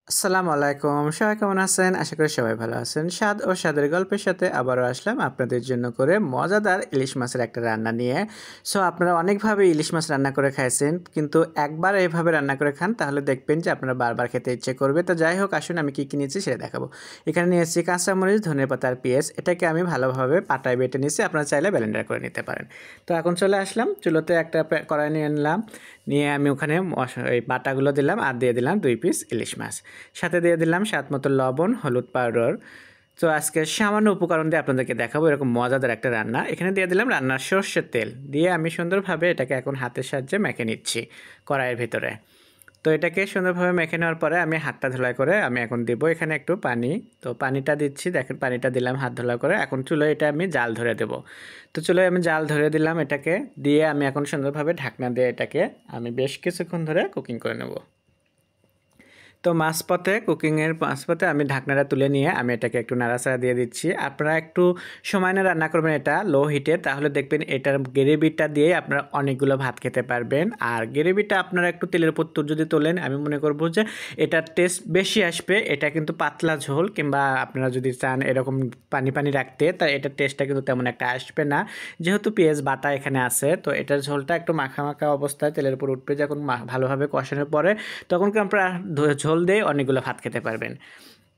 আসসালামু আলাইকুম। সবাই কেমন আছেন? আশা করি সবাই ভালো আছেন। স্বাদ ও স্বাদের গল্পের সাথে আবারও আসলাম আপনাদের জন্য করে মজাদার ইলিশ মাছের একটা রান্না নিয়ে। আপনারা অনেকভাবে ইলিশ মাছ রান্না করে খাইছেন, কিন্তু একবার এভাবে রান্না করে খান তাহলে দেখবেন যে আপনারা বারবার খেতে ইচ্ছে করবে। তো যাই হোক, আসুন আমি কি নিয়েছি সেটা দেখাবো। এখানে নিয়েছি কাঁচামরিচ, ধনেপাতা আর পেঁয়াজ। এটাকে আমি ভালোভাবে পাটায় বেটে নিয়েছি। আপনারা চাইলে ব্লেন্ডার করে নিতে পারেন। তো এখন চলে আসলাম চুলোতে, একটা কড়াই নিয়ে নিলাম। নিয়ে আমি ওখানে এই বাটাগুলো দিলাম আর দিয়ে দিলাম 2 পিস ইলিশ মাছ। সাথে দিয়ে দিলাম স্বাদ মতো লবণ, হলুদ পাউডার। তো আজকে সামান্য উপকরণ দিয়ে আপনাদেরকে দেখাবো এরকম মজাদার একটা রান্না। এখানে দিয়ে দিলাম রান্নার সর্ষের তেল। দিয়ে আমি সুন্দরভাবে এটাকে এখন হাতের সাহায্যে মেখে নিচ্ছি কড়াইয়ের ভিতরে। তো এটাকে সুন্দরভাবে মেখে নেওয়ার পরে আমি হাতটা ধোলাই করে আমি এখন দিব এখানে একটু পানি। তো পানিটা দিচ্ছি, দেখেন পানিটা দিলাম হাত ধোলা করে। এখন চুলোয় এটা আমি জাল ধরে দেব। তো চুলোয় আমি জাল ধরে দিলাম, এটাকে দিয়ে আমি এখন সুন্দরভাবে ঢাকনা দিয়ে এটাকে আমি বেশ কিছুক্ষণ ধরে কুকিং করে নেব। তো মাঝপথে আমি ঢাকনাটা তুলে নিয়ে আমি এটাকে একটু নাড়াচাড়া দিয়ে দিচ্ছি। আপনারা একটু সময় নিয়ে রান্না করবেন এটা লো হিটে, তাহলে দেখবেন এটার গ্রেভিটা দিয়ে আপনারা অনেকগুলো ভাত খেতে পারবেন। আর গ্রেভিটা আপনারা একটু তেলের উপর যদি তোলেন, আমি মনে করবো যে এটার টেস্ট বেশি আসবে। এটা কিন্তু পাতলা ঝোল, কিংবা আপনারা যদি চান এরকম পানি পানি রাখতে, তা এটার টেস্টটা কিন্তু তেমন একটা আসবে না। যেহেতু পেঁয়াজ বাটা এখানে আছে, তো এটার ঝোলটা একটু মাখা মাখা অবস্থায় তেলের উপর উঠবে। যখন ভালোভাবে কষানোর পরে তখন আপনারা ঝোল দিয়ে অনেকগুলো ভাত খেতে পারবেন।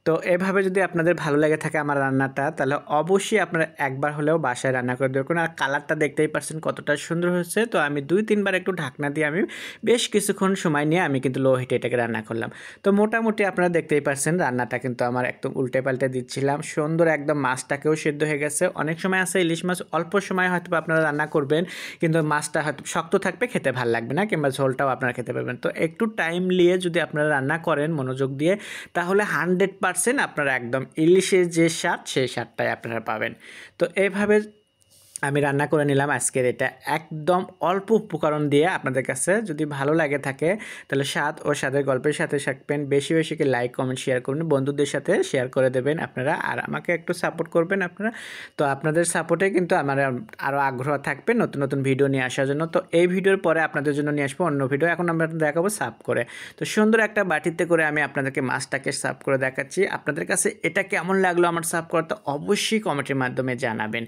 তো এভাবে যদি আপনাদের ভালো লেগে থাকে আমার রান্নাটা, তাহলে অবশ্যই আপনারা একবার হলেও বাসায় রান্না করে দেখুন। আর কালারটা দেখতেই পাচ্ছেন কতটা সুন্দর হয়েছে। তো আমি 2-3 বার একটু ঢাকনা দিয়ে আমি বেশ কিছুক্ষণ সময় নিয়ে আমি কিন্তু লো হিটে এটাকে রান্না করলাম। তো মোটামুটি আপনারা দেখতেই পাচ্ছেন রান্নাটা কিন্তু আমার একদম উল্টে পাল্টে দিচ্ছিলাম, সুন্দর একদম মাছটাকেও সিদ্ধ হয়ে গেছে। অনেক সময় আছে ইলিশ মাছ অল্প সময় হয়তো আপনারা রান্না করবেন, কিন্তু মাছটা হয়তো শক্ত থাকবে, খেতে ভালো লাগবে না, কিংবা ঝোলটাও আপনারা খেতে পারবেন। তো একটু টাইম নিয়ে যদি আপনারা রান্না করেন মনোযোগ দিয়ে, তাহলে 100% আপনারা একদম ইলিশের যে স্বাদ সেই স্বাদটাই আপনারা পাবেন। তো এইভাবে আমি রান্না করে নিলাম আজকের এটা একদম অল্প উপকরণ দিয়ে। আপনাদের কাছে যদি ভালো লাগে থাকে তাহলে স্বাদ ও স্বাদের গল্পের সাথে থাকবেন। বেশি বেশি করে লাইক কমেন্ট শেয়ার করুন, বন্ধুদের সাথে শেয়ার করে দেবেন আপনারা, আর আমাকে একটু সাপোর্ট করবেন আপনারা। তো আপনাদের সাপোর্টে কিন্তু আমার আরও আগ্রহ থাকবে নতুন নতুন ভিডিও নিয়ে আসার জন্য। তো এই ভিডিওর পরে আপনাদের জন্য নিয়ে আসবো অন্য ভিডিও। এখন আমরা দেখাবো সার্ভ করে। তো সুন্দর একটা বাটিতে করে আমি আপনাদেরকে মাছটাকে সার্ভ করে দেখাচ্ছি। আপনাদের কাছে এটা কেমন লাগলো আমার সার্ভ করতে অবশ্যই কমেন্টের মাধ্যমে জানাবেন।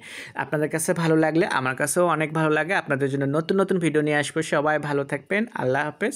আপনাদের কাছে ভালো লাগলে আমার কাছেও অনেক ভালো লাগে। আপনাদের জন্য নতুন নতুন ভিডিও নিয়ে আসবো। সবাই ভালো থাকবেন। আল্লাহ হাফেজ।